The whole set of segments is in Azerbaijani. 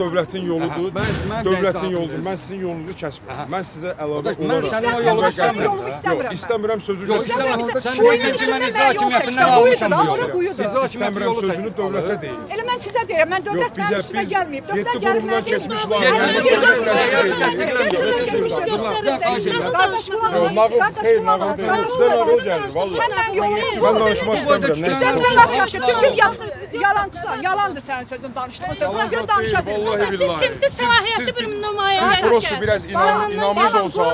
Dövlətin yoludur, dövlətin yoludur. Mən sizin yolunuzu kəsmirəm. Mən sizə əlavə olaraq... Mən sənin o yolunu istəmirəm. Yox, istəmirəm sözü Sən deyirsən ki, mən icra hakimiyyətindən almışam bu yolu. Siz İstəmirəm sözünü dövlətə deyil. Elə mən sizə deyirəm, mən dövlət mənim üstümə gəlməyib. Dövlət gəlməyib. Keçmiş yalandır sənin sözün, danışdığın sözünə görə danışa bilmirəm. Siz kimsiz səlahiyyətli bir nümayə Siz prosto biraz inamınız olsa,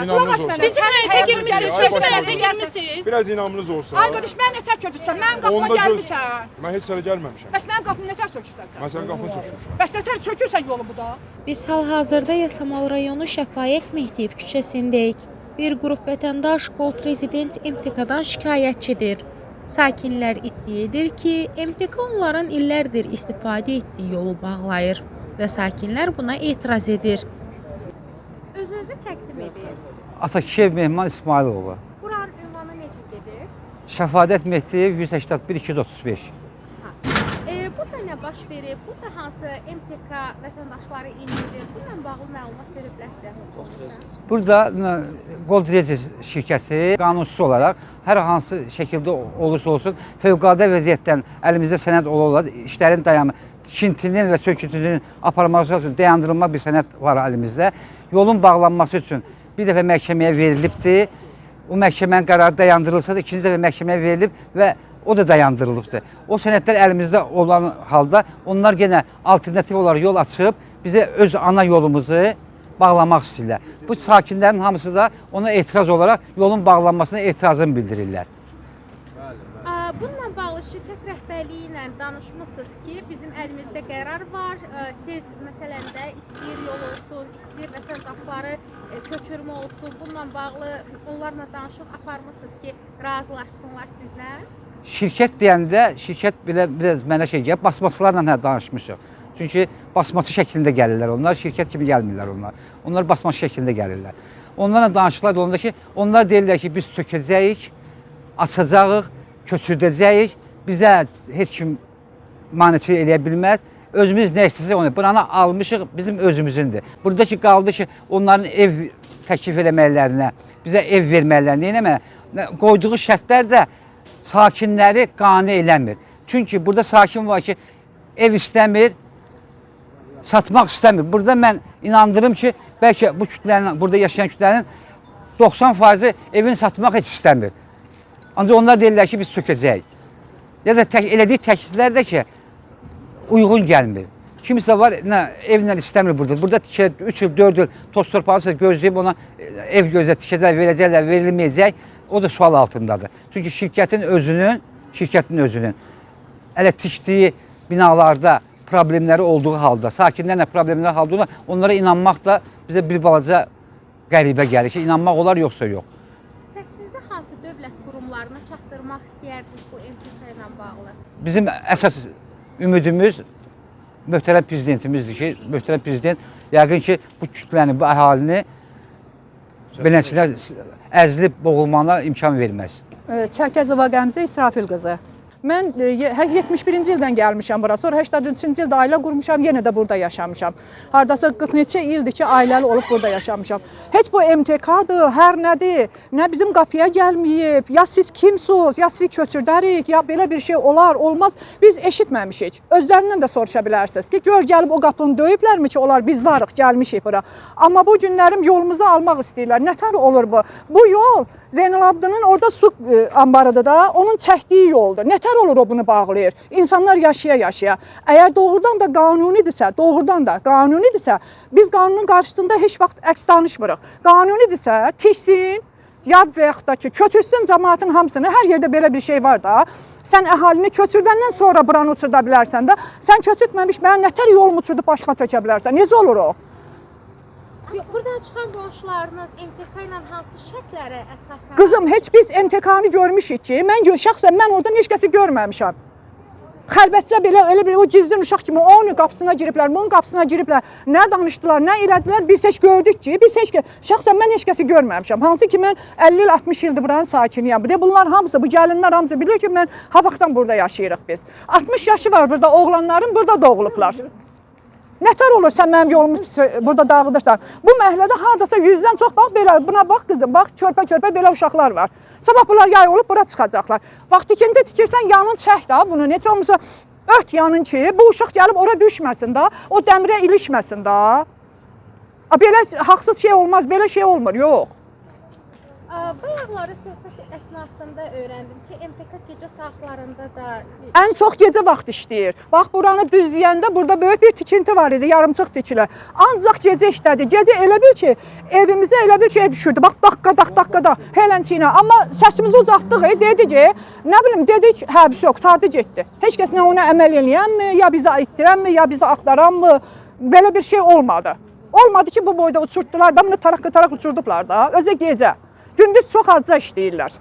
inamınız olsa. Bizim həyətə girmişsiniz, bizim həyətə gəlmişsiniz. Biraz inamınız olsa. Ay qardaş, mən nətər kötürsən, mənim qapıma gəlmişsən. Mən heç sənə gəlməmişəm. Bəs mənim qapımı nətər sökürsən sən? Mən sənin qapını sökmüşəm. Bəs nətər sökürsən yolu bu da? Biz hal-hazırda Yasamal rayonu Şəfaət Mehdiyev küçəsindəyik. Bir qrup vətəndaş Gold Resident MTK-dan şikayətçidir. Sakinlər iddia edir ki, MTK onların illərdir istifadə etdiyi yolu bağlayır və sakinlər buna etiraz edir. Özünüzü təqdim edin. Atakişiyev Mehman İsmailoğlu. Buranın ünvanı necə gedir? Şəfadət Mehdiyev 181-235. Burada nə baş verib? Burada hansı MTK vətəndaşları indirir? Bununla bağlı məlumat verə bilərsiniz? Burada Gold Resident şirkəti qanunsuz olaraq hər hansı şəkildə olursa olsun fövqəladə vəziyyətdən əlimizdə sənəd ola işlərin dayanı, tikintinin və söküntünün aparılması üçün dayandırılma bir sənəd var əlimizdə. Yolun bağlanması üçün bir dəfə məhkəməyə verilibdir. O məhkəmənin qərarı dayandırılsa da ikinci dəfə məhkəməyə verilib və o da dayandırılıbdır. O sənədlər əlimizdə olan halda onlar yenə alternativ olaraq yol açıb bizə öz ana yolumuzu bağlamaq istəyirlər. Bu sakinlərin hamısı da ona etiraz olaraq yolun bağlanmasına etirazını bildirirlər. Bununla bağlı şirkət rəhbərliyi ilə danışmışsınız ki, bizim əlimizdə qərar var. Siz məsələn də istəyir yol olsun, istəyir vətəndaşları köçürmə olsun. Bununla bağlı onlarla danışıq aparmışsınız ki, razılaşsınlar sizlə. Şirkət deyəndə, şirkət biraz mənə şey gəlib, basmaçılarla danışmışıq. Çünki basmaçı şəklində gəlirlər onlar, şirkət kimi gəlmirlər onlar. Onlar basmaçı şəklində gəlirlər. Onlarla danışıqlar da onda ki, onlar deyirlər ki, biz sökəcəyik, açacağıq, köçürdəcəyik, bizə heç kim maneçilik eləyə bilməz. Özümüz nə istəsək onu, buranı almışıq, bizim özümüzündür. Buradakı qaldı ki, onların ev təklif eləməklərinə, bizə ev verməklərinə, eləmə, qoyduğu şərtlər də sakinləri qane eləmir. Çünki burada sakin var ki, ev istəmir, satmaq istəmir. Burada mən inandırım ki, bəlkə bu kütlənin, burada yaşayan kütlənin 90% evini satmaq heç istəmir. Ancaq onlar deyirlər ki, biz sökəcəyik. Ya da elədiyi təkliflər də ki, uyğun gəlmir. Kimsə var, evlə istəmir burada. Burada 3 il, 4 il toz torpağısa gözləyib ona ev gözlə tikəcək, verəcəklər, verilməyəcək. O da sual altındadır. Çünki şirkətin özünün hələ tikdiyi binalarda problemləri olduğu halda, sakinlərlə problemləri halda onlara inanmaq da bizə bir balaca qəribə gəlir ki, inanmaq olar yoxsa yox. Səsinizi hansı dövlət qurumlarına çatdırmaq istəyərdiniz bu MTK ilə bağlı? Bizim əsas ümidimiz möhtərəm prezidentimizdir ki, möhtərəm prezident yəqin ki, bu kütləni, bu əhalini beləçilər əzilib boğulmana imkan verməz. Çərkəzova Qəmzə İsrafil qızı. Mən 71-ci ildən gəlmişəm bura, sonra 83-cü ildə ailə qurmuşam, yenə də burada yaşamışam. Hardasa 40 neçə ildir ki, ailəli olub burada yaşamışam. Heç bu MTK-dır, hər nədir, nə bizim qapıya gəlməyib, ya siz kimsiniz, ya sizi köçürdərik, ya belə bir şey olar, olmaz. Biz eşitməmişik. Özlərindən də soruşa bilərsiniz ki, gör gəlib o qapını döyüblərmi ki, onlar biz varıq, gəlmişik bura. Amma bu günlərim yolumuzu almaq istəyirlər. Nətər olur bu? Bu yol Zeynalabdının orada su ambarıdır da, onun çəkdiyi yoldur. Nətər olur o bunu bağlayır? İnsanlar yaşaya-yaşaya. Əgər doğrudan da qanunidirsə, biz qanunun qarşısında heç vaxt əks danışmırıq. Qanunidirsə, tiksin, ya və yaxud da ki, köçürsün cəmaatın hamısını. Hər yerdə belə bir şey var da. Sən əhalini köçürdəndən sonra buranı uçurda bilərsən də. Sən köçürtməmiş, mən nətər yolumu uçurdub başına tökə bilərsən? Necə olur o? Buradan çıxan qonşularınız MTK ilə hansı şərtlərə əsasən? Qızım, heç biz MTK-nı görmüşük ki, şəxsən mən oradan heç kəsi görməmişəm. Xəlbətcə belə, o gizlin uşaq kimi onun qapısına giriblər, bunun qapısına giriblər. Nə danışdılar, nə elədilər, biz heç gördük ki, şəxsən mən heç kəsi görməmişəm. Hansı ki, mən 50 il, 60 ildir buranın sakiniyəm. Bunlar hamısı, bu gəlinlər hamısı bilir ki, mən ha vaxtdan burada yaşayırıq biz. 60 yaşı var burada, oğlanların burada doğulublar. Nətər olur sən mənim yolumu burada dağıdırsan? Bu məhəllədə hardasa 100-dən çox bax belə, buna bax qızım, bax körpə-körpə belə uşaqlar var. Sabah bunlar yay olub bura çıxacaqlar. Bax tikinti tikirsən yanın çək də bunu, necə olmasa ört yanın ki, bu uşaq gəlib ora düşməsin də, o dəmirə ilişməsin də. Belə haqsız şey olmaz, belə şey olmur, yox. Bayaqları söhbət əsnasında öyrəndim ki, MTK gecə saatlarında da... Ən çox gecə vaxt işləyir. Bax, buranı düzləyəndə burada böyük bir tikinti var idi, yarımçıq tikili. Ancaq gecə işlədi. Gecə elə bil ki, evimizə elə bir şey düşürdü. Bax, dakika, helənçiylə. Amma səsimizi ucaltdıq, dedi ki, nə bilim, dedik, həvsi yox, tardı getdi. Heç kəs nə ona əməl eləyənmi, ya bizi itirənmi, ya bizi axtaranmı, belə bir şey olmadı. Olmadı ki, bu boyda uçurtdular da, bunu taraq uçurduqlar da, özə gecə. Gündüz çox azca işləyirlər.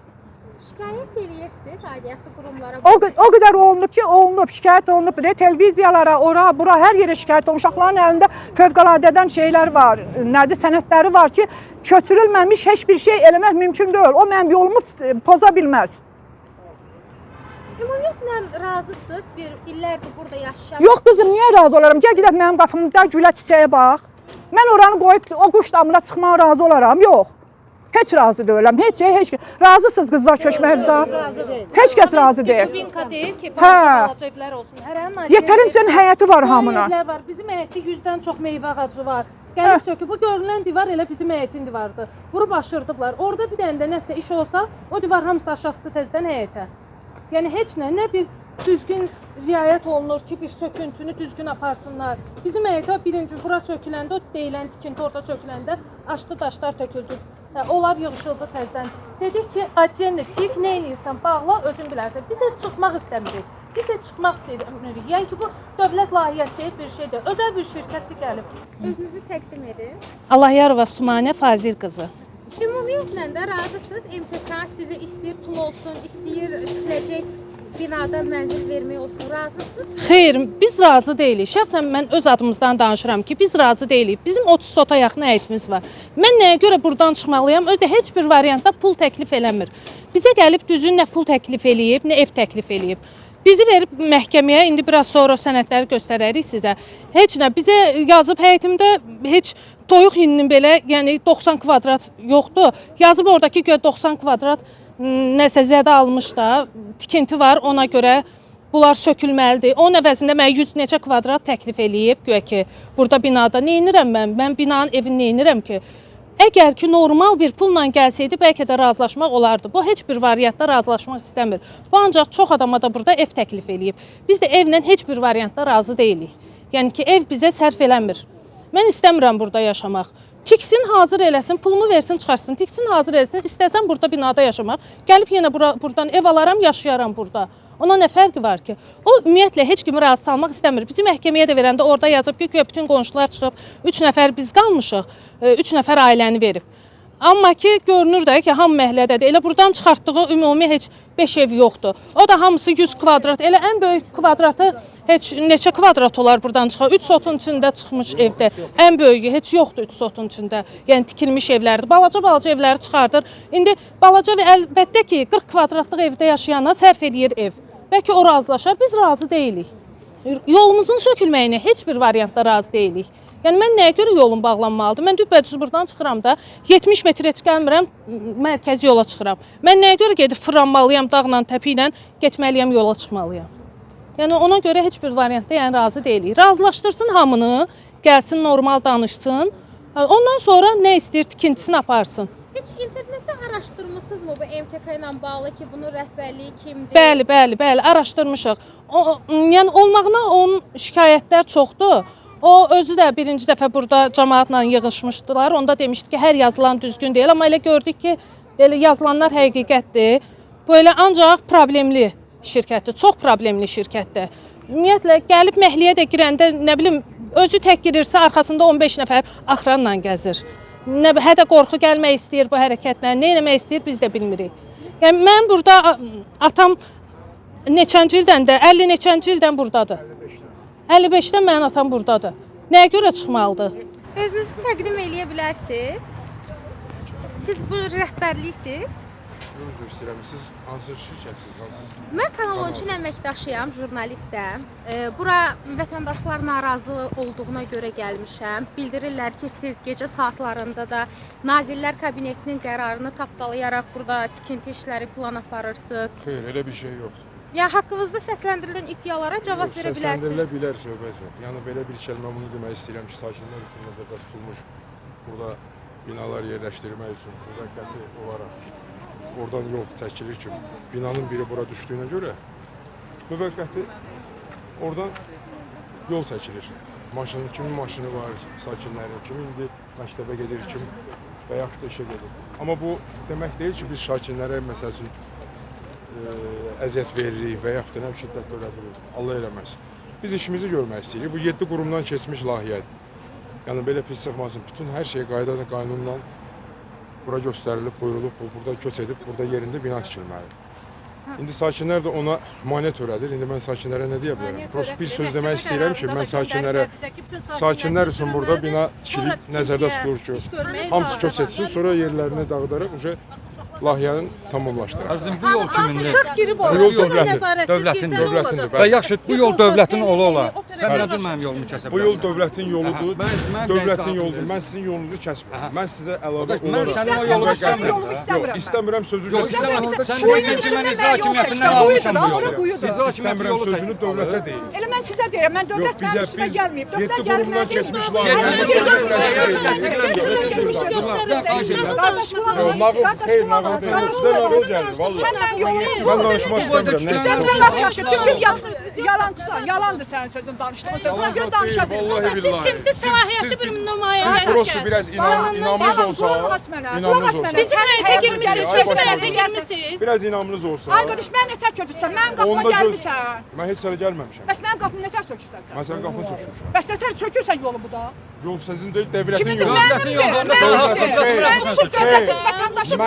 Şikayət eləyirsiniz aidiyyatı qurumlara? O qədər olunub ki, şikayət olunub. Televiziyalara, ora, bura, hər yerə şikayət olunub. Uşaqların əlində fövqələdədən şeylər var, nədir, sənədləri var ki, köçürülməmiş heç bir şey eləmək mümkün deyil. O mənim yolumu poza bilməz. Ümumiyyətlə razısınız, bir illərdir burada yaşayır. Yox qızım, niyə razı olaram? Gəl gedək mənim qapımda gülə çiçəyə bax. Mən oranı qoyub o quş damına çıxmağa razı olaram, yox. Heç razı deyiləm, heç. Razısınız qızlar köçməyinizə? Heç kəs razı deyil. Binka deyir ki, balaca evlər olsun. Yetərincə həyəti var hamının. Bizim həyətdə 100-dən çox meyvə ağacı var. Gəlib söküb, bu görünən divar elə bizim həyətin divarıdır. Vurub aşırdıblar. Orada bir dənə də nəsə iş olsa, o divar hamısı aşağısı təzədən həyətə. Yəni heç nə bir düzgün riayət olunur ki, bir söküntünü düzgün aparsınlar. Bizim həyətə birinci bura söküləndə, o deyilən tikinti orada söküləndə açdı daşlar töküldü. Onlar yığışıldı təzədən. Dedik ki, Atiyenli, tik nə edirsən, bağla, özün bilərsən. Biz heç çıxmaq istəmirik. Biz heç çıxmaq istəmirik. Yəni ki, bu dövlət layihəsi deyil bir şeydir. Özəl bir şirkətdir gəlib. Özünüzü təqdim edin. Allahiyarova Sumanə Fazil qızı. Ümumiyyətlə də razısınız. MTK sizə istəyir pul olsun, istəyir tikiləcək binada mənzil vermək olsun. Razısınız? Xeyr, biz razı deyilik. Şəxsən mən öz adımızdan danışıram ki, biz razı deyilik. Bizim 30 sota yaxın həyətimiz var. Mən nəyə görə buradan çıxmalıyam? Özdə heç bir variantda pul təklif eləmir. Bizə gəlib düzün nə pul təklif eləyib, nə ev təklif eləyib. Bizi verib məhkəməyə, indi biraz sonra sənədləri göstərərik sizə. Heç nə, bizə yazıb həyətimdə heç toyuq hininin belə, yəni 90 kvadrat yoxdur. Yazıb oradakı 90 kvadrat nəsə zədə almış da, tikinti var, ona görə bunlar sökülməlidir. Onun əvəzində mənə 100 neçə kvadrat təklif eləyib, güya ki, burada binada neynirəm mən? Mən binanın evini neynirəm ki? Əgər ki, normal bir pulla gəlsəydi, bəlkə də razılaşmaq olardı. Bu, heç bir variantda razılaşmaq istəmir. Bu, ancaq çox adama da burada ev təklif eləyib. Biz də evlə heç bir variantda razı deyilik. Yəni ki, ev bizə sərf eləmir. Mən istəmirəm burada yaşamaq. Tiksin, hazır eləsin, pulumu versin, çıxarsın. Tiksin, hazır eləsin, istəsəm burada binada yaşamaq. Gəlib yenə buradan ev alaram, yaşayaram burada. Ona nə fərqi var ki? O, ümumiyyətlə, heç kimi razı salmaq istəmir. Bizi məhkəməyə də verəndə orada yazıb ki, bütün qonşular çıxıb, 3 nəfər biz qalmışıq, 3 nəfər ailəni verib. Amma ki, görünür də ki, ham məhlədədir. Elə buradan çıxartdığı ümumi heç 5 ev yoxdur. O da hamısı 100 kvadrat. Elə ən böyük kvadratı heç neçə kvadrat olar buradan çıxar? 3 sotun içində çıxmış evdə. Ən böyüyü heç yoxdur 3 sotun içində. Yəni tikilmiş evlərdir. Balaca evləri çıxardır. İndi balaca və əlbəttə ki, 40 kvadratlıq evdə yaşayana sərf eləyir ev. Bəlkə o razılaşar, biz razı deyilik. Yolumuzun sökülməyinə heç bir variantda razı deyilik. Yəni mən nəyə görə yolum bağlanmalıdır? Mən düpbədüz buradan çıxıram da 70 metrə çıxamirəm, mərkəzi yola çıxıram. Mən nəyə görə gedib fırlanmalıyam, dağla, təpi ilə getməliyəm, yola çıxmalıyam. Yəni ona görə heç bir variantda yəni razı deyilik. Razılaşdırsın hamını, gəlsin normal danışsın. Ondan sonra nə istəyir tikintisini aparsın. Heç internetdə araşdırmısınızmı bu MTK ilə bağlı ki, bunun rəhbərliyi kimdir? Bəli, araşdırmışıq. Yəni olmağına onun şikayətlər çoxdur. O özü də birinci dəfə burada cəmaatla yığılmışdılar. Onda demişdi ki, hər yazılan düzgün deyil. Amma elə gördük ki, yazılanlar həqiqətdir. Böyle ancaq problemli şirkətdir, çox problemli şirkətdir. Ümumiyyətlə, gəlib məhliyə də girəndə, nə bilim, özü tək girirsə, arxasında 15 nəfər axranla gəzir. Hədə qorxu gəlmək istəyir bu hərəkətlə, nə eləmək istəyir biz də bilmirik. Yəni, mən burada, atam neçənci ildən də, 50 neçənci ildən buradadır. 55-dən mənim atam buradadır. Nəyə görə çıxmalıdır? Özünüzü təqdim eləyə bilərsiniz. Siz bu rəhbərliksiniz? Üzr istəyirəm. Siz hansı şirkətsiniz? Hansı? Mən Kanal 13-ün əməkdaşıyam, jurnalistəm. Bura vətəndaşlar narazı olduğuna görə gəlmişəm. Bildirirlər ki, siz gecə saatlarında da Nazirlər Kabinetinin qərarını tapdalayaraq burada tikinti işləri falan aparırsınız. Xeyr, elə bir şey yoxdur. Yəni haqqınızda səsləndirilən iddialara cavab verə bilərsiniz. Səsləndirilə bilər söhbət yox. Yəni belə bir kəlmə bunu demək istəyirəm ki, sakinlər üçün nəzərdə tutulmuş burada binalar yerləşdirmək üçün burada qəti olaraq oradan yol çəkilir ki, binanın biri bura düşdüyünə görə müvəqqəti oradan yol çəkilir. Kimin maşını var, sakinlərin, kim indi məktəbə gedir, kim və yaxud da işə gedir. Amma bu demək deyil ki, biz sakinlərə məsəl üçün əziyyət veririk və yaxud da nə şiddət törədirik. Allah eləməz. Biz işimizi görmək istəyirik. Bu 7 qurumdan keçmiş layihədir. Yəni belə pis çıxmasın. Bütün hər şey qayda qanunla bura göstərilib, buyurulub, burada köç edib, burada yerində bina tikilməlidir. İndi sakinlər də ona maneə törədir. İndi mən sakinlərə nə deyə bilərəm? Prost bir söz demək istəyirəm ki, mən sakinlər üçün burada bina tikilib, nəzərdə tutulur ki, hamısı köç etsin, sonra yerlərini dağıdaraq layihənin tamamlaşdırır. Əzizim, bu yol kimindir? Uşaq girib Bu yol dövlətin. Dövlətindir. Və yaxşı, bu yol dövlətin ola. Sən necə mənim yolumu kəsə bilərsən? Bu yol dövlətin yoludur. Mən Dövlətin yoludur. Mən sizin yolunuzu kəsmirəm. Mən sizə əlavə Mən olaraq... sənin o yolu istəmirəm. Yox, istəmirəm sözü Yox, sən deyirsən ki, mən icra hakimiyyətindən almışam bu yolu. İcra hakimiyyəti İstəmirəm yolu sözünü dövlətə deyil. Elə mən sizə deyirəm, mən dövlət mənim üstümə gəlməyib. Yeddi Dövlət qurumdan gəlməyib. keçmiş nağıl deyil. Sizə nağıl gəlir, vallahi. Səndən yollayın. Mən danışmaq istəmirəm. Sən laf yaxşı, bütün yalancısan, yalandır sənin sözün, danışdığın sözün. Gör danışa Vallahi Siz billahi. kimsiz səlahiyyətli bir nümayəndə Siz prosto biraz inamınız olsa, inamınız olsa. Bizim həyətə girmişsiniz, bizim həyətə girmişsiniz. Biraz inamınız olsa. Ay qardaş, mən nətər kötürsən? Mənim qapıma Onda gəlmisən. Mən heç sərə gəlməmişəm. Bəs mənim qapımı nətər sökürsən sən? Mən sənin qapını sökmüşəm. Bəs nətər sökürsən yolu bu da? Yol sizin deyil, devlətin Kimindir? yolu. Dövlətin yolu, onda sən haqqını çatı Mən bırakmışsın. sırf dövlətin vətəndaşım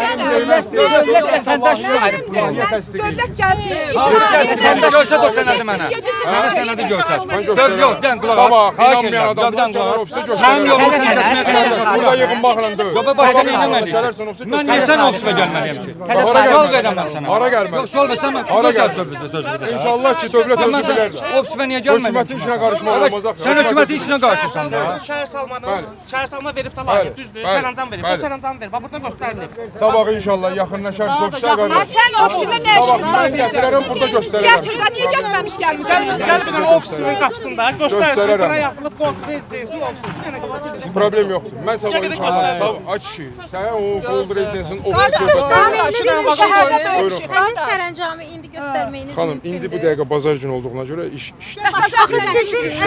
Dövlət vətəndaşını ayırıb Dövlət gəlsin. Sən görsət o sənədi mənə. Mənə sənədi görsət. Yox, bir dənə qulaq as. Xahiş edirəm, bir dənə qulaq as. Sənin yolunu sən kəsməyə tələb Burada yığınmaqla deyil. Yox, başqa nə eləməliyik? Mən niyə sən ofisime gəlməliyəm ki? Yol verəm mən sənə. Hara gəlmə. Yox, yol versəm mən sosial sözlüdür. İnşallah ki, dövlət özü bilər. Ofisime niyə gəlməliyəm? Hökumətin işinə qarışmaq olmaz axı. Sən hökumətin işinə qarşısan da. Şəhər salma verib də layihə, düzdür, bəli, sərəncam verib, bəli. bu sərəncam verib, bax burada göstərilib. Sabah inşallah yaxınlaşarsınız ofisə Ha, qarşı. sən ofisinə nə Sabah işin var? mən gətirərəm, burada göstərərəm. Gətirsən, niyə getməmiş gəlmisən? Gəl bir dənə ofisinin qapısında göstərir, Göstərərəm. bura yazılıb Gold Rezidensin ofisi. Bir dənə qapı Problem yoxdur. Mən sabah Gəl, inşallah, göstər. sabah aç ki, sən o Gold Rezidensin ofisi söhbət. Bizim şəhərdə belə bir şey. Həmin sərəncamı indi göstərməyiniz Xanım, indi bu dəqiqə bazar günü olduğuna görə iş Sizin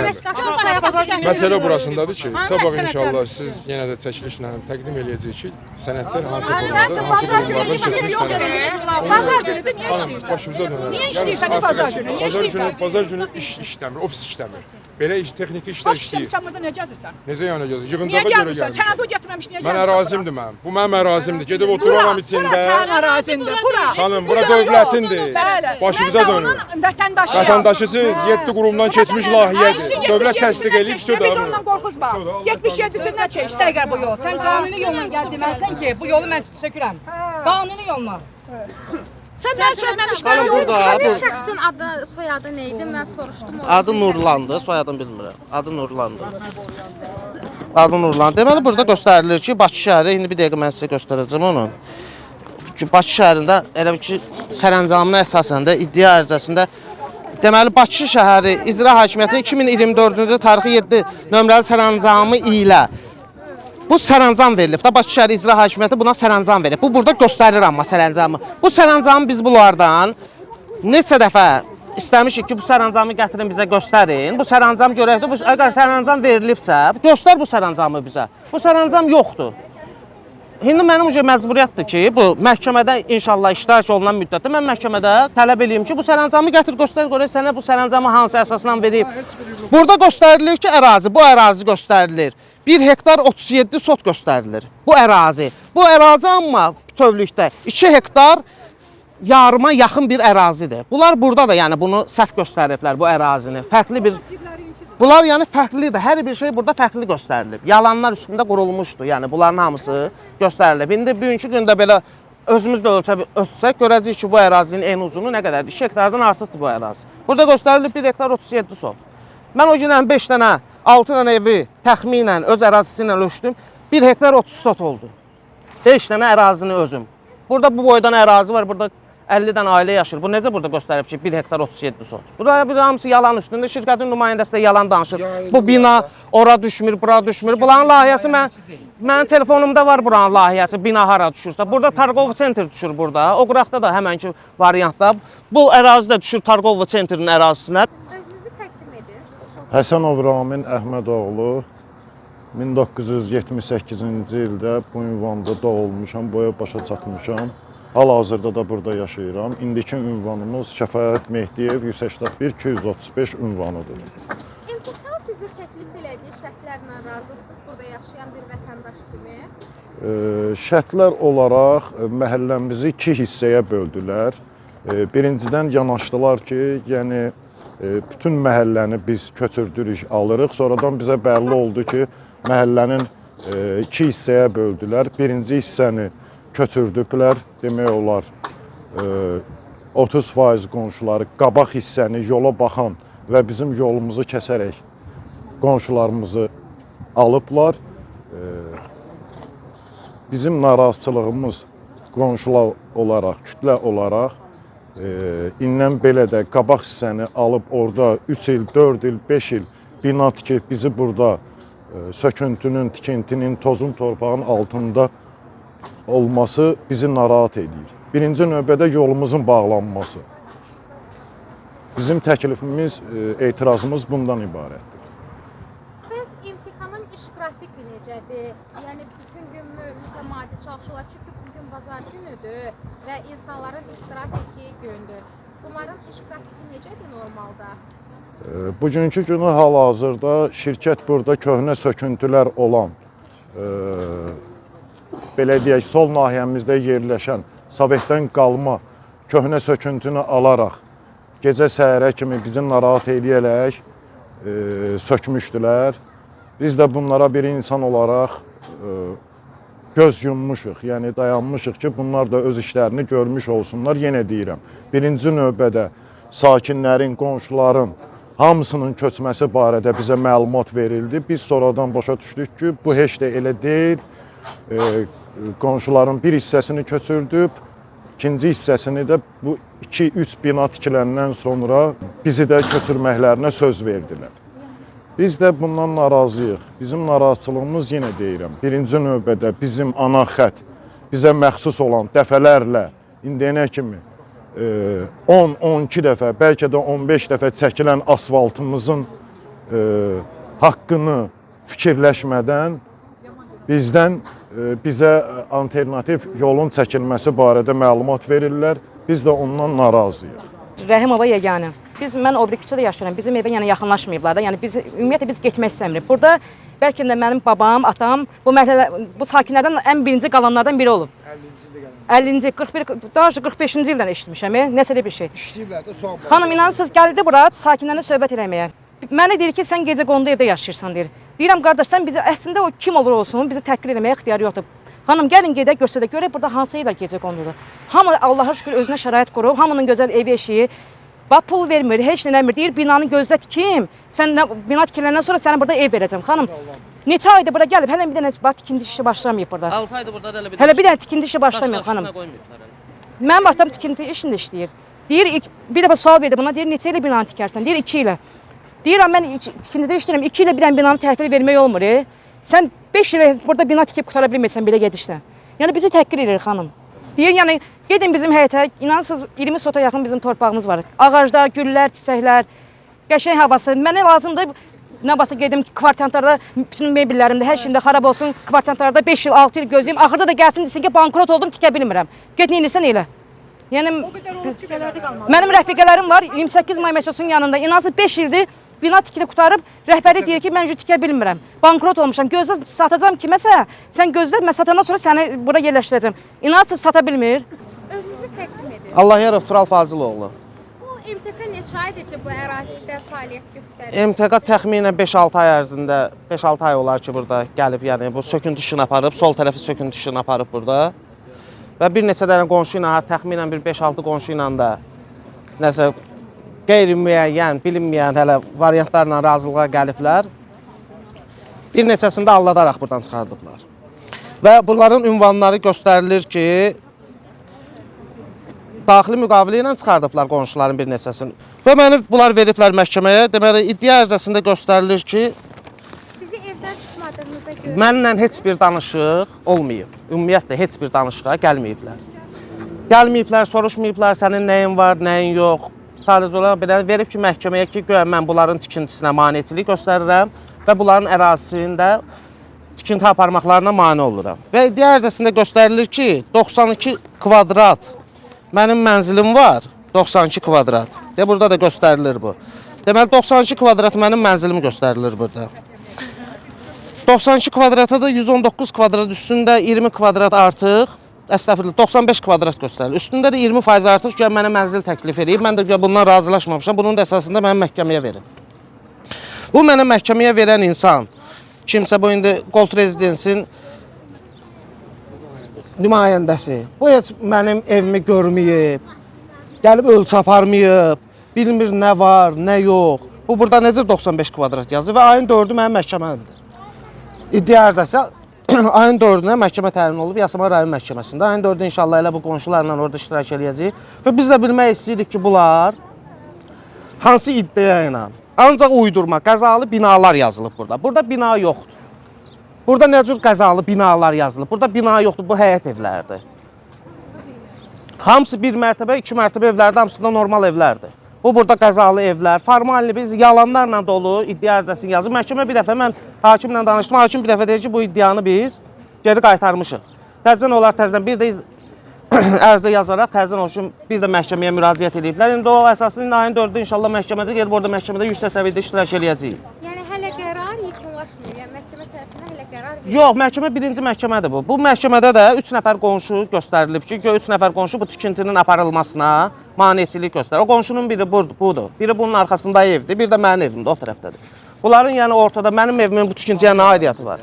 əməkdaşınız Məsələ burasındadır ki, sabah inşallah siz yenə də çəkilişlə təqdim eləyəcək ki, sənədlər hansı qurumlardan, hansı qurumlardan seçmiş sənədlər. Bazar günü biz niyə Xanım, işləyirsən? başımıza dönərək. Niyə işləyirsən bazar günü? Niyə işləyirsən? Bazar günü iş işləmir, ofis işləmir. Belə iş, texniki işlər Baş işləyir. sən burada nə gəzirsən? Necə yəni gəzir? Niyə Yığıncağa görə gəlmirsən? gəlir. Sənə bu gətirməmiş niyə Mən gəlmirsən? ərazimdir mənim. Bu mənim ərazimdir. Gedib oturaram Bura içində. sənin ərazindir. Bura. Xanım, bura dövlətindir. Bəli. Başınıza Mən də dönün. onun vətəndaşıyam. Vətəndaşısınız, 7 qurumdan keçmiş layihədir. Dövlət təsdiq edib Biz södə. ondan qorxuzma. 77-sindən çək. Səqər bu yol. Sən qanuni yolla gəl deməlisən ki, bu yolu mən sökürəm. Qanuni yolla. Sən mən söyləməmişəm. Xanım burada, Bir bu şəxsin adı, soyadı nə idi? Mən soruşdum. adı Nurlandı, soyadını bilmirəm. Adı Nurlandı. Adı Nurlandı. Deməli burada göstərilir ki, Bakı şəhəri, indi bir dəqiqə mən sizə göstərəcəm onu. Ki Bakı şəhərində elə bir ki sərəncamına əsasən də iddia ərizəsində deməli Bakı şəhəri icra hakimiyyətinin 2024-cü tarixi 7 nömrəli sərəncamı ilə bu sərəncam verilib də Bakı şəhəri icra hakimiyyəti buna sərəncam verib. Bu burada göstərir amma sərəncamı. Bu sərəncamı biz bunlardan neçə dəfə istəmişik ki, bu sərəncamı gətirin bizə göstərin. Bu sərəncam görək də, əgər sərəncam verilibsə, göstər bu sərəncamı bizə. Bu sərəncam yoxdur. İndi mənim məcburiyyətdir ki, bu məhkəmədə inşallah iştirak olunan müddətdə mən məhkəmədə tələb eləyim ki, bu sərəncamı gətir göstər görək sənə bu sərəncamı hansı əsasla verib. Burada göstərilir ki, bu ərazi göstərilir. 1 hektar 37 sot göstərilir. Bu ərazi. Bu ərazi amma bütövlükdə 2 hektar yarıma yaxın bir ərazidir. Bunlar burada da yəni bunu səhv göstəriblər bu ərazini. Fərqli bir Bunlar yəni fərqlidir. Hər bir şey burada fərqli göstərilib. Yalanlar üstündə qurulmuşdu. Yəni bunların hamısı göstərilib. İndi bugünkü gündə belə özümüz də ölçsək, görəcəyik ki, bu ərazinin en uzunu nə qədərdir? 2 hektardan artıqdır bu ərazi. Burada göstərilir 1 hektar 37 sot. Mən o günən 5 dənə, 6 dənə evi təxminən öz ərazisi ilə ölçdüm. 1 hektar 30 sot oldu. 5 dənə ərazini özüm. Burada bu boydan ərazi var, burada 50 dənə ailə yaşayır. Bu necə burada göstərib ki, 1 hektar 37 sot? Burada bir hamısı yalan üstündə, şirkətin nümayəndəsi də yalan danışır. Bu bina ora düşmür, bura düşmür. Buranın layihəsi mənim telefonumda var buranın layihəsi, bina hara düşürsə. Burada Targov Center düşür burada. O qıraqda da həmənki variantda. Bu ərazi də düşür Targov Centerin ərazisinə. Özünüzü təqdim edin. Həsənov Ramin Əhmədoğlu 1978-ci ildə bu ünvanda doğulmuşam, boya başa çatmışam. Hal-hazırda da burada yaşayıram. İndiki ünvanımız Şəfaət Mehdiyev 181-235 ünvanıdır. İmtahan sizin təklif elədiyi şərtlərlə razısınız burada yaşayan bir vətəndaş kimi? Şərtlər olaraq məhəlləmizi 2 hissəyə böldülər. Birincidən yanaşdılar ki, yəni bütün məhəlləni biz köçürdürük, alırıq. Sonradan bizə bəlli oldu ki, məhəllənin 2 hissəyə böldülər. Birinci hissəni köçürdüblər, demək olar 30% qonşuları qabaq hissəni yola baxan və bizim yolumuzu kəsərək qonşularımızı alıblar. Bizim narazılığımız qonşular olaraq, kütlə olaraq indən belə də qabaq hissəni alıb orada 3 il, 4 il, 5 il bina tikib bizi burada söküntünün, tikintinin, tozun, torpağın altında olması bizi narahat edir. Birinci növbədə yolumuzun bağlanması. Bizim təklifimiz, etirazımız bundan ibarətdir. Bəs imtahanın iş qrafiki necədir? Yəni bütün gün mütəmadi çalışırlar çünki bugün bazar günüdür və insanların istirahət etdiyi gündür. Bunların iş qrafiki necədir normalda? Bugünkü günü hal-hazırda şirkət burada köhnə söküntülər olan, belə deyək, sol nahiyəmizdə yerləşən Sovetdən qalma köhnə söküntünü alaraq gecə səhərə kimi bizi narahat eləyərək sökmüşdülər. Biz də bunlara bir insan olaraq göz yummuşuq, yəni dayanmışıq ki, bunlar da öz işlərini görmüş olsunlar. Yenə deyirəm, birinci növbədə sakinlərin, qonşuların hamısının köçməsi barədə bizə məlumat verildi. Biz sonradan başa düşdük ki, bu heç də elə deyil. Qonşuların bir hissəsini köçürdüb, ikinci hissəsini də bu 2-3 bina tikiləndən sonra bizi də köçürməklərinə söz verdilər. Biz də bundan narazıyıq. Bizim narazılığımız yenə deyirəm. Birinci növbədə bizim ana xətt, bizə məxsus olan dəfələrlə indiyənə kimi 10-12 dəfə, bəlkə də 15 dəfə çəkilən asfaltımızın haqqını fikirləşmədən bizdən bizə alternativ yolun çəkilməsi barədə məlumat verirlər. Biz də ondan narazıyıq. Rəhimova yeganə. Mən o biri küçədə yaşayıram. Bizim evə yəni yaxınlaşmayıblar da. Yəni ümumiyyətlə biz getmək istəmirik. Burada bəlkə də mənim babam, atam bu sakinlərdən ən birinci qalanlardan biri olub. 50-ci, 41, daha 45-ci ildən eşitmişəm. Nəsə bir şey. İşləyiblər də son. Xanım inanırsınız gəldi bura sakinlərlə söhbət eləməyə. Mənə deyir ki, sən gecə qondu evdə yaşayırsan deyir. Deyirəm qardaş, sən bizi əslində o kim olur olsun, bizi təhqir eləməyə ixtiyarı yoxdur. Xanım gəlin gedək göstərək görək burada hansı evlər gecə qondudur. Hamı Allaha şükür özünə şərait qurub, hamının gözəl evi eşiyi. Bax pul vermir, heç nə eləmir. Deyir binanı gözlə tikim. Sən bina tikiləndən sonra sənə burada ev verəcəm. Xanım, neçə aydır bura gəlib? Hələ bir dənə bax tikinti işi başlamayıb burada. 6 aydır burada da hələ bir dənə tikinti işi başlamayıb xanım. Mənim atam tikinti işində işləyir. Deyir bir dəfə sual verdi buna, deyir neçə ilə binanı tikərsən? Deyir 2 ilə. Deyirəm mən tikintidə işləyirəm, 2 ilə bir dənə binanı təhvil vermək olmur. Sən 5 ilə burada bina tikib qutara bilmirsən belə gedişlə. Yəni bizi təhqir edir xanım. Deyir yəni gedin bizim həyətə, inanırsınız 20 sota yaxın bizim torpağımız var. Ağaclar, güllər, çiçəklər, qəşəng havası. Mənə lazımdır. Nə varsa gedim kvartantlarda bütün mebellərimdə, hər şeyimdə xarab olsun. Kvartantlarda 5 il, 6 il gözləyim. Axırda da gəlsin desin ki, bankrot oldum, tikə bilmirəm. Get neynirsən elə. Yəni mənim rəfiqələrim var 28 may metrosunun yanında. İnanırsınız 5 ildir bina tikili qutarıb, rəhbəri deyir ki, mən tikə bilmirəm. Bankrot olmuşam. Gözlə satacağam kiməsə, sən gözlə, mən satandan sonra səni bura yerləşdirəcəm. İnanırsınız sata bilmir. Özünüzü təqdim edin. Allahyarov Tural Fazıloğlu. Bu MTK neçə aydır ki, bu ərazidə fəaliyyət göstərir? MTK təxminən 5-6 ay ərzində, 5-6 ay olar ki, burada gəlib, yəni bu söküntü işini aparıb, sol tərəfi söküntü işini aparıb burada. və bir neçə dənə qonşu ilə, təxminən bir 5-6 qonşu ilə də nəsə qeyri-müəyyən, bilinməyən hələ variantlarla razılığa gəliblər. Bir neçəsini də aldadaraq buradan çıxardıblar. Və bunların ünvanları göstərilir ki, daxili müqavilə ilə çıxardıblar qonşuların bir neçəsini. Və məni bunlar veriblər məhkəməyə. Deməli, iddia ərizəsində göstərilir ki, Sizi evdən çıxmadığınıza görə mənimlə heç bir danışıq olmayıb. Ümumiyyətlə, heç bir danışığa gəlməyiblər. Gəlməyiblər, soruşmayıblar, sənin nəyin var, nəyin yox. Sadəcə olaraq belə verib ki, məhkəməyə ki, güya mən bunların tikintisinə maneçilik göstərirəm və bunların ərazisində tikinti aparmaqlarına mane oluram. Və iddia ərizəsində göstərilir ki, 92 kvadrat mənim mənzilim var, 92 kvadrat. Burada da göstərilir bu. Deməli, 92 kvadrat mənim mənzilim göstərilir burada. 92 kvadrata da 119 kvadrat üstündə 20 kvadrat artıq, əstəğfirullah, 95 kvadrat göstərilir. Üstündə də 20% artıq ki, mənə mənzil təklif edib. Mən də bundan razılaşmamışam. Bunun da əsasında mənim məhkəməyə verin. Bu mənə məhkəməyə verən insan, kimsə bu indi Gold Rezidensin nümayəndəsi. Bu heç mənim evimi görməyib, gəlib ölçü aparmayıb, bilmir nə var, nə yox. Bu burada necə 95 kvadrat yazır və ayın 4-ü mənim məhkəməmdir. İddia ərizəsi ayın 4-ünə məhkəmə təyin olub Yasamal rayon məhkəməsində. Ayın 4-ü inşallah elə bu qonşularla orada iştirak edəcəyik. Və biz də bilmək istəyirik ki, bunlar hansı iddia ilə, ancaq uydurma, qəzalı binalar yazılıb burada. Burada bina yoxdur. Burada nə cür qəzalı binalar yazılıb? Burada bina yoxdur, bu həyət evlərdir. Hamısı bir mərtəbə, 2 mərtəbə evlərdir, hamısı da normal evlərdir. Bu burada qəzalı evlər, formalli biz yalanlarla dolu iddia ərizəsini yazıb. Məhkəmə bir dəfə mən hakimlə danışdım. Hakim bir dəfə deyir ki, bu iddianı biz geri qaytarmışıq. Təzədən olar təzədən bir də ərizə yazaraq təzədən o üçün bir də məhkəməyə müraciət ediblər. İndi o əsasında ayın 4-də inşallah məhkəmədə gedib orada məhkəmədə yüksək səviyyədə iştirak edəcəyik. yəni hələ qərar yekunlaşmıyor. Yəni məhkəmə tərəfindən hələ qərar verilmir. Yox, məhkəmə birinci məhkəmədir bu. Bu məhkəmədə də 3 nəfər qonşu göstərilib ki, 3 nəfər qonşu bu tikintinin aparılmasına maneçilik göstərir. O qonşunun biri budur. Biri bunun arxasında evdir, bir də mənim evimdir, o tərəfdədir. Bunların yəni ortada mənim evimin bu tikintiyə nə aidiyyatı var?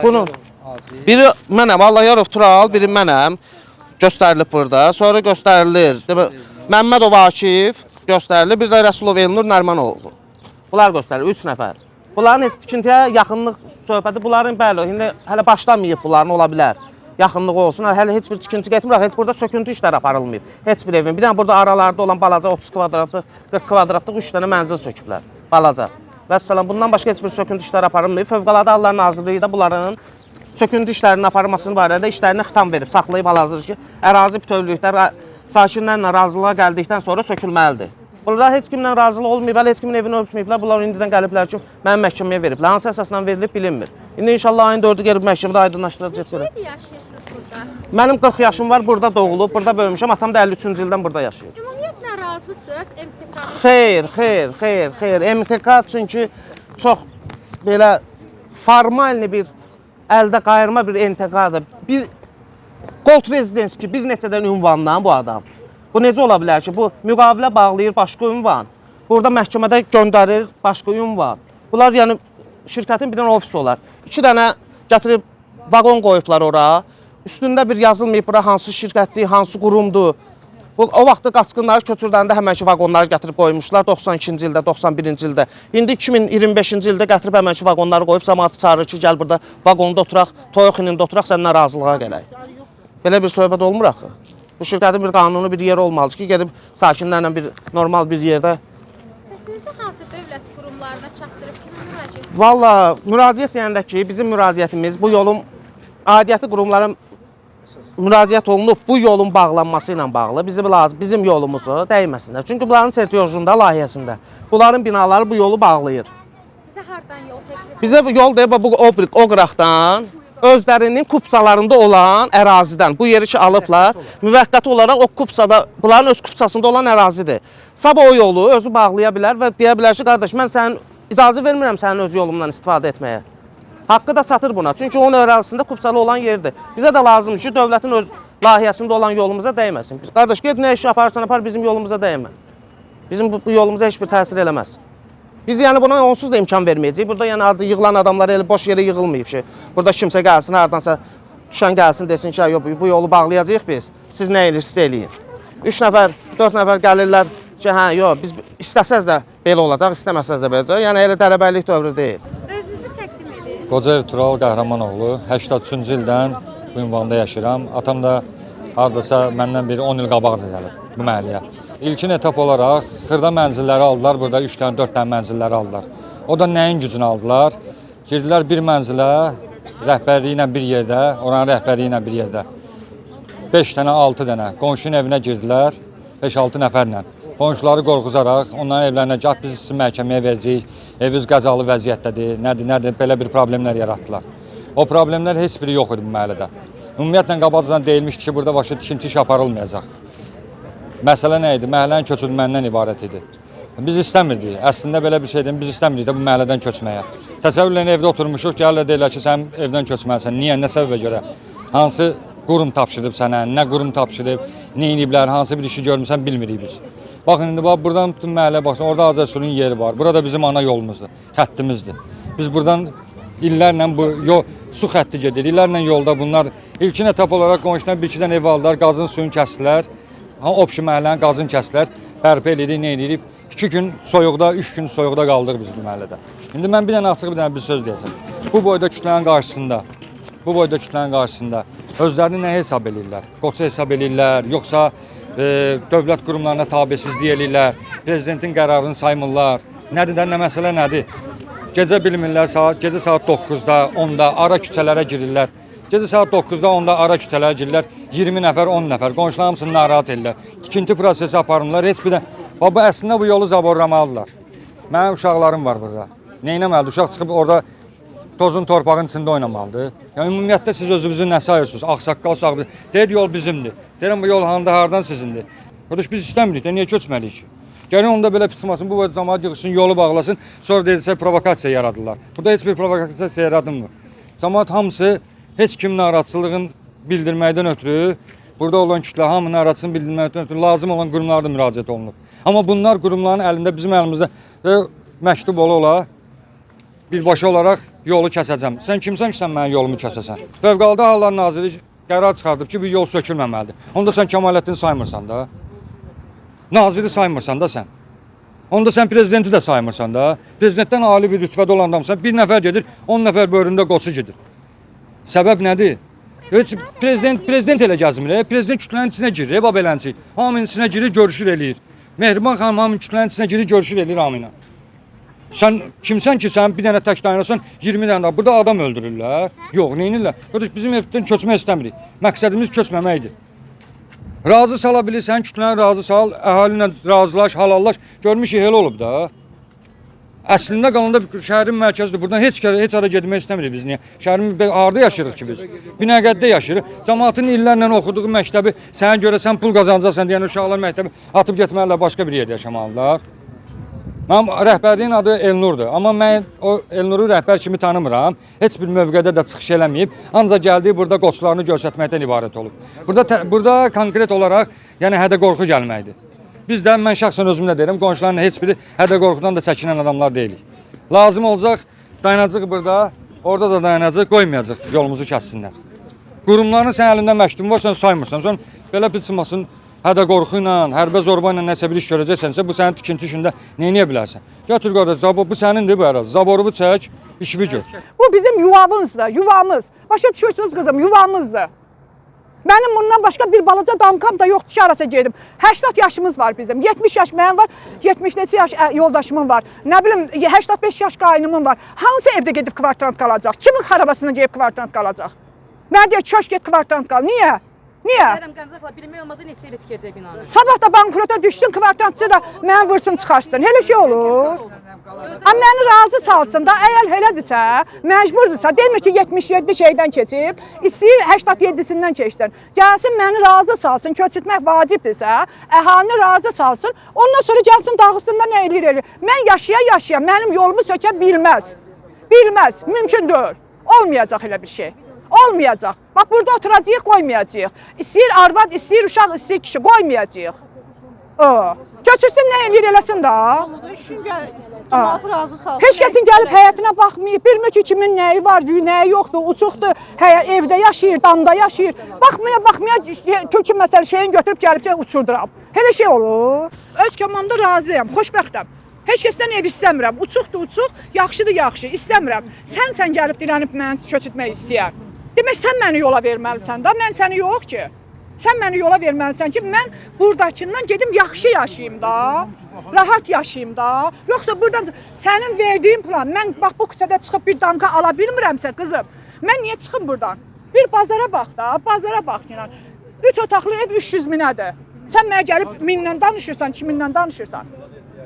Bunun biri mənəm, Allahyarov Tural, biri mənəm. Göstərilib burada. Sonra göstərilir. Məmmədov Akif göstərilir. Bir də Rəsulov Elnur Nərmanoğlu. Bunlar göstərilir 3 nəfər. Bunların heç tikintiyə yaxınlıq söhbəti, bunların bəli, indi hələ başlamayıb bunların ola bilər. Yaxınlığı olsun. Hələ heç bir tikinti getmir, heç burada söküntü işləri aparılmayıb. Heç bir evin. Bir dənə burada aralarda olan balaca 30 kvadratlıq, 40 kvadratlıq 3 dənə mənzil söküblər. Balaca. Vəssalam, bundan başqa heç bir söküntü işləri aparılmayıb. Fövqəladə Hallar Nazirliyi də bunların söküntü işlərinin aparılmasının barədə işlərinə xitam verib, saxlayıb hal-hazır ki, ərazi bütövlükdə sakinlərlə razılığa gəldikdən sonra sökülməlidir. Burada heç kimlə razılıq olmayıb, heç kimin evini ölçməyiblər. Bunlar indidən gəliblər ki, mənim məhkəməyə veriblər. Hansı əsasla verilib bilinmir. İndi inşallah ayın 4-ü gəlib məhkəmədə aydınlaşdıracaq. Necə yaşayırsınız burada? Mənim 40 yaşım var, burada doğulub, burada böyümüşəm. Atam da 53-cü ildən burada yaşayır. Ümumiyyətlə razısınız Xeyr. MTK çünki çox belə formalni bir əldə qayırma bir MTK-dır. Bir Gold Residence ki, bir neçədən ünvandan bu adam. Bu necə ola bilər ki, bu müqavilə bağlayır başqa ünvan. Burada məhkəmədə göndərir başqa ünvan. Bunlar yəni şirkətin bir dənə ofisi olar. 2 dənə gətirib vaqon qoyublar ora. Üstündə bir yazılmayıb bura hansı şirkətdir, hansı qurumdur. O vaxtda qaçqınları köçürdəndə həmənki vaqonları gətirib qoymuşlar 92-ci ildə, 91-ci ildə. İndi 2025-ci ildə gətirib həmənki vaqonları qoyub cəmaatı çağırır ki, gəl burada vaqonda oturaq, toyuxinində oturaq, səndən razılığa gələk. Belə bir söhbət olmur axı. Bu şirkətin bir qanunu bir yer olmalıdır ki, gedib sakinlərlə bir normal bir yerdə. Səsinizi hansı dövlət qurumlarına çatdırıb kimi müraciət? Valla müraciət deyəndə ki, bizim müraciətimiz bu yolun aidiyyəti qurumlara müraciət olunub bu yolun bağlanması ilə bağlı. Bizim yolumuzu dəyməsinlər. Çünki bunların sertiyojunda, layihəsində bunların binaları bu yolu bağlayır. Sizə hardan yol təklif? Bizə yol deyib bu o qıraqdan, özlərinin kupsalarında olan ərazidən bu yeri ki alıblar, müvəqqəti olaraq o kupsada, bunların öz kupsasında olan ərazidir. Sabah o yolu özü bağlaya bilər və deyə bilər ki, qardaş, mən sənin icazə vermirəm sənin öz yolundan istifadə etməyə. Haqqı da satır buna. Çünki onun ərazisində kupsalı olan yerdir. Bizə də lazımdır ki, dövlətin öz layihəsində olan yolumuza dəyməsin. Qardaş, get nə iş aparsan apar, bizim yolumuza dəymə. Bizim bu yolumuza heç bir təsir eləməz. Biz yəni buna onsuz da imkan verməyəcəyik. Burada yəni yığılan adamlar elə boş yerə yığılmayıb ki, burada kimsə gəlsin, hardansa düşən gəlsin desin ki, yox bu yolu bağlayacağıq biz. Siz nə edirsiniz eləyin. 3 nəfər, 4 nəfər gəlirlər ki, hə, yox biz istəsəz də belə olacaq, istəməsəz də belə olacaq. Yəni elə tələbəlik dövrü deyil. Özünüzü təqdim edin. Qocayev Tural Qəhrəmanoğlu, 83-cü ildən bu ünvanda yaşayıram. Atam da hardasa məndən bir 10 il qabaqca gəlib bu məhəlləyə. İlkin etap olaraq xırda mənzilləri aldılar, burada 3 dənə, 4 dənə mənzilləri aldılar. O da nəyin gücünü aldılar? Girdilər bir mənzilə, rəhbərliyi ilə bir yerdə, oranın rəhbərliyi ilə bir yerdə. 5 dənə, 6 dənə qonşunun evinə girdilər, 5-6 nəfərlə. Qonşuları qorxuzaraq, onların evlərinə gəl, biz sizi məhkəməyə verəcəyik, eviniz qəzalı vəziyyətdədir, nədir, belə bir problemlər yaratdılar. O problemlər heç biri yox idi bu məhəllədə. Ümumiyyətlə qabaqcadan deyilmişdi ki, burada başqa tikinti iş aparılmayacaq. Məsələ nə idi? Məhəllənin köçürülməyindən ibarət idi. Biz istəmirdik, əslində belə bir şeydir, biz istəmirdik də bu məhəllədən köçməyə. Təsəvvürlə evdə oturmuşuq, gəlirlər deyirlər ki, sən evdən köçməlisən. Niyə, nə səbəbə görə? Hansı qurum tapşırıb sənə, nə qurum tapşırıb, nə ediblər, hansı bir işi görmüsən bilmirik biz. Baxın, indi bax, buradan bütün məhəllə baxsın, orada Azərsulun yeri var. Burada bizim ana yolumuzdur, xəttimizdir. Biz buradan illərlə bu su xətti gedir, illərlə yolda bunlar ilkin etap olaraq qonşudan bir-iki dənə ev aldılar, qazın suyunu kəsdilər. Opşi məhəlləni qazın kəsdilər, bərpa edirik, nə edirik. 2 gün soyuqda, 3 gün soyuqda qaldıq biz bu məhəllədə. İndi mən bir dənə açıq bir dənə bir söz deyəcəm. Bu boyda kütlənin qarşısında, özlərini nə hesab eləyirlər? Qoça hesab eləyirlər, yoxsa dövlət qurumlarına tabesizlik eləyirlər, prezidentin qərarını saymırlar. Nədir də, nə məsələ nədir? Gecə bilmirlər, gecə saat 9-da, 10-da ara küçələrə girirlər. Gecə saat 9-da, 10-da ara küçələrə girirlər. 20 nəfər, 10 nəfər. Qonşular hamısını narahat edirlər. Tikinti prosesi aparırlar. Heç bir də bu əslində bu yolu zaborlamalıdırlar. Mənim uşaqlarım var burada. Neynəməlidir? Uşaq çıxıb orada tozun torpağın içində oynamalıdır. Yəni ümumiyyətlə siz özünüzü nə sayırsınız? Ağsaqqal sağdır. Deyir yol bizimdir. Deyirəm bu yol hardan sizindir? Qardaş biz istəmirik də niyə köçməliyik ki? Gəlin onda belə pismasın, bu cəmaət yığışsın, yolu bağlasın, sonra deyilsə provokasiya yaradırlar. Burada heç bir provokasiya yaradılmır. Cəmaət hamısı heç kim narahatçılığın bildirməkdən ötürü, burada olan kütlə hamı narahatçılığını bildirməkdən ötürü lazım olan qurumlarda müraciət olunur. Amma bunlar qurumların əlində, bizim əlimizdə məktub ola birbaşa olaraq yolu kəsəcəm. Sən kimsən ki, sən mənim yolumu kəsəsən? Fövqəladə Hallar Naziri qərar çıxardıb ki, bu yol sökülməməlidir. Onda sən Kemaləddini saymırsan da. Naziri saymırsan da sən. Onda sən prezidenti də saymırsan da. Prezidentdən ali bir rütbədə olan adamsan. Bir nəfər gedir, 10 nəfər böhründə qoçu gedir. Səbəb nədir? Heç prezident elə gəzmir. Prezident kütlənin içinə girir, belənçi. Hamının içinə girir, görüşür eləyir. Mehriban xanım hamının kütlənin içinə girir, görüşür eləyir hamıyla. Sən kimsən ki, sən bir dənə tək dayanırsan, 20 dənə burada adam öldürürlər. Yox, neynirlər? Qardaş, bizim evdən köçmək istəmirik. Məqsədimiz köçməməkdir. Razı sala bilirsən, kütləni razı sal, əhali ilə razılaş, halallaş. Görmüşük elə olub da. Əslində qalanda şəhərin mərkəzidir. Buradan heç ara getmək istəmirik biz. Niyə? Şəhərin harda yaşayırıq ki biz? Binəqəddə yaşayırıq. Cəmaatın illərlə oxuduğu məktəbi, sənə görə sən pul qazanacaqsan deyən uşaqlar məktəbi atıb getməlidirlər, başqa bir yerdə yaşamalıdırlar. Mənim rəhbərliyin adı Elnurdur. Amma mən o Elnuru rəhbər kimi tanımıram. Heç bir mövqedə də çıxış eləməyib. Ancaq gəldiyi burada qoçlarını göstərməkdən ibarət olub. Burada konkret olaraq yəni hədə-qorxu gəlməkdir. Biz də mən şəxsən özümlə deyirəm, qonşuların heç biri hədə-qorxudan da çəkinən adamlar deyilik. Lazım olacaq, dayanacaq burada, orada da dayanacaq, qoymayacaq yolumuzu kəssinlər. Qurumların sən əlində məktubun var, sən saymırsan. Sonra belə bilsinmasın, hədə-qorxu ilə, hərbə zorba ilə nəsə bir iş görəcəksənsə, bu sənin tikinti işində neyləyə bilərsən? Götür qardaş, bu sənindir bu ərazi. Zaboruvu çək, işini gör. Bu bizim yuvamızdır, yuvamız. Başa düşürsünüz qızım, yuvamızdır. Mənim bundan başqa bir balaca damkam da yoxdur ki, arasa gedim. 80 yaşımız var bizim, 70 yaş mənim var, 70 neçə yaş yoldaşımın var. Nə bilim, 85 yaş qaynımın var. Hansı evdə gedib kvartant qalacaq? Kimin xarabasında gedib kvartant qalacaq? Mən deyək, köş get kvartant qal. Niyə? Niyə? Bilmək olmazsa neçə ilə tikəcək binanı. Sabah da bankrota düşsün, kvartantçı da mən vursun çıxarsın. Elə şey olur. Amma məni razı salsın da, əgər elədirsə, məcburdursa, demir ki 77 şeydən keçib, istəyir 87-sindən keçsin. Gəlsin, məni razı salsın, köçürtmək vacibdirsə, əhalini razı salsın, ondan sonra gəlsin dağısında nə eləyir. Mən yaşaya-yaşaya mənim yolumu sökə bilməz. Bilməz, mümkün deyil. Olmayacaq elə bir şey. Olmayacaq. Bax, burada oturacaq, qoymayacaq. İstəyir arvad, istəyir uşaq, istəyir kişi, qoymayacaq. Köçürsün, nə eləyir eləsin da. razı sağ olsun. Heç kəsin gəlib həyətinə baxmayıb, bilmir ki, kimin nəyi var, nəyi yoxdur, uçuqdur, evdə yaşayır, damda yaşayır. Baxmaya kökü məsələ şeyini götürüb gəlib uçurduram. Elə şey olur. Öz komamda razıyam, xoşbəxtəm. Heç kəsdən ev istəmirəm. Uçuqdur, uçuq, yaxşıdır, yaxşı, istəmirəm. Sən gəlib dilənib məni köçürtmək istəyər. Demək, sən məni yola verməlisən da, mən səni yox ki. Sən məni yola verməlisən ki, mən buradakından gedim yaxşı yaşayayım da, rahat yaşayayım da. Yoxsa buradan sənin verdiyin plan, mən bax bu küçədə çıxıb bir damqa ala bilmirəmsə qızım, mən niyə çıxım buradan? Bir bazara bax da, bazara bax ki, 3 otaqlı ev 300 minədir. Sən mənə gəlib 1000-dən danışırsan, 2000-dən danışırsan.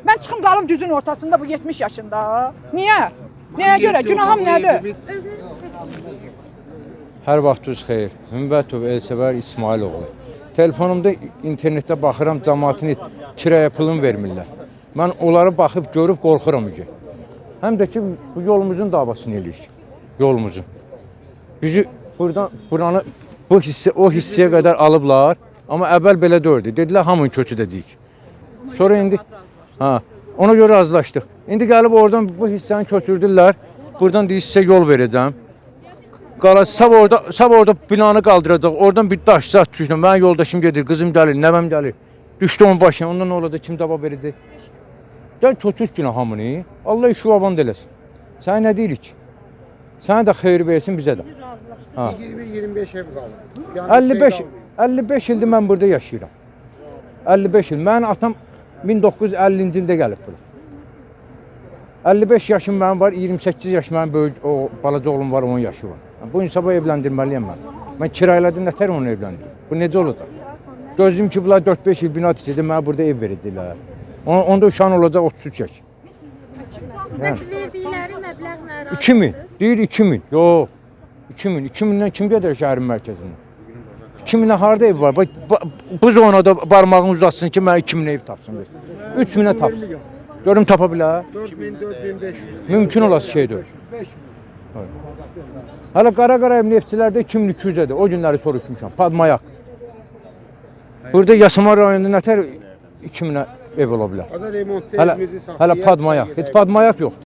Mən çıxım qalım düzün ortasında bu 70 yaşında. Niyə? Nəyə görə? Günahım nədir? Hər vaxtınız xeyir. Hümbətov Elsəvər İsmailoğlu. Telefonumda internetdə baxıram, cəmaatın kirayə pulunu vermirlər. Mən onları baxıb görüb qorxuram ki. Həm də ki bu yolumuzun davasını eləyirik. Yolumuzun. Bizi buranı o hissəyə qədər alıblar, amma əvvəl belə deyildi. Dedilər hamını köçürəcəyik. Sonra indi ona görə razılaşdıq. İndi gəlib oradan bu hissəni köçürdülər. Buradan deyir sizə yol verəcəm. Sab orada binanı qaldıracaq. Oradan bir daş zat düşdü. Mənim yoldaşım gedir, qızım gəlir, nəvəm gəlir. Düşdü onun başına. Ondan nə olacaq? Kim cavab verəcək? Gəl köçürt günə hamını. Allah işi avand eləsin. Sənə nə deyirik? Sənə də xeyir versin, bizə də. 20-25 ev qalır. 55 ildir mən burada yaşayıram. 55 il. Mənim atam 1950-ci ildə gəlib bura. 55 yaşım mənim var, 28 yaş mənim böyük, o balaca oğlum var, 10 yaşı var. Bu insana evləndirməliyəm mən. Mən kirayələdim, nətər onu evləndirim? Bu necə olacaq? Gözləyim ki, bunlar 4-5 il bina tikəcək, mənə burada ev verəcəklər. Onda uşağın olacaq 33 yaş. Bəs verdikləri məbləğlə razısınız? 2000, deyir 2000, yox. 2000-dən kim gedir şəhərin mərkəzindən? 2000-ə harada ev var? Bu zonada barmağını uzatsın ki, mənə 2000 ev tapsın. 3000-ə tapsın. Görüm tapa bilər. 4000-4500. Mümkün olası şey deyil. Hələ Qara ev neftçilərdə 2200-ədir. O günləri soruşmuşam. Padmayak. Burada Yasamal rayonunda nətər 2000-ə ev ola bilər? Ada remontda evimizi saxlayaq. Hələ Padmayak. Heç Padmayak yoxdur.